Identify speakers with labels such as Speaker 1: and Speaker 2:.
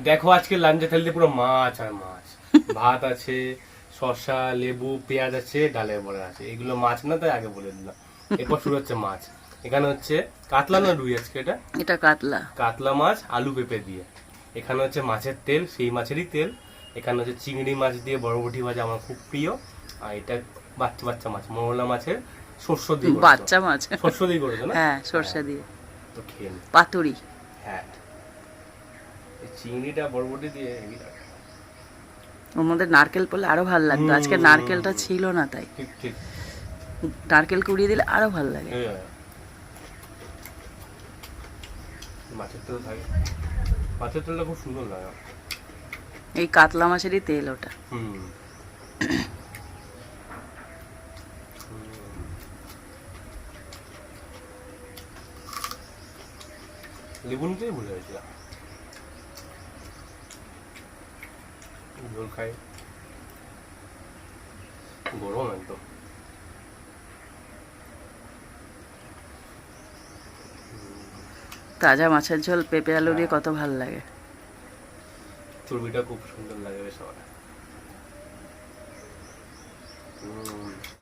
Speaker 1: দেখো আজকে লাঞ্চে থালিতে পুরো মাছ আর মাছ, ভাত আছে, শসা, লেবু, পেঁয়াজ আছে, ডালের বড়া আছে। এগুলো মাছ না, তাই আগে বলে দিলাম। এরপর শুরু হচ্ছে মাছ। এখানে হচ্ছে কাতলা না রুই আজকে এটা?
Speaker 2: এটা কাতলা।
Speaker 1: কাতলা মাছ আলু পেঁপে দিয়ে। এখানে হচ্ছে মাছের তেল, সেই মাছেরই তেল। এখানে হচ্ছে চিংড়ি মাছ দিয়ে বড়বটি ভাজা, আমার খুব প্রিয়। আর এটা বাচ্চা বাচ্চা মাছ, মোরলা মাছের শস্য দিয়ে করেছো।
Speaker 2: বাচ্চা মাছ।
Speaker 1: শস্য দিয়ে করেছো না?
Speaker 2: হ্যাঁ, সর্ষে দিয়ে।
Speaker 1: তো খেয়ে নি।
Speaker 2: পাতুরি।
Speaker 1: হ্যাঁ, এই চিংড়িটা বড়বটি দিয়ে হেভি লাগে।
Speaker 2: ওর মধ্যে নারকেল পড়লে আরো ভালো লাগতো। আজকে নারকেলটা ছিল না, তাই
Speaker 1: ঠিক ঠিক।
Speaker 2: নারকেল কুড়িয়ে দিলে আরো ভালো লাগে।
Speaker 1: হ্যাঁ, মাছের তেল থাকে, মাছের তেলটা খুব সুন্দর লাগে।
Speaker 2: এই কাতলা মাছেরই তেল ওটা।
Speaker 1: হুম। লেবু নিতেই ভুলে গেছিলাম। ঝোল খাই, গরম একদম।
Speaker 2: তাজা মাছের ঝোল পেঁপে আলু দিয়ে কত ভালো লাগে।
Speaker 1: চর্বিটা খুব সুন্দর লাগে বেশ আমার।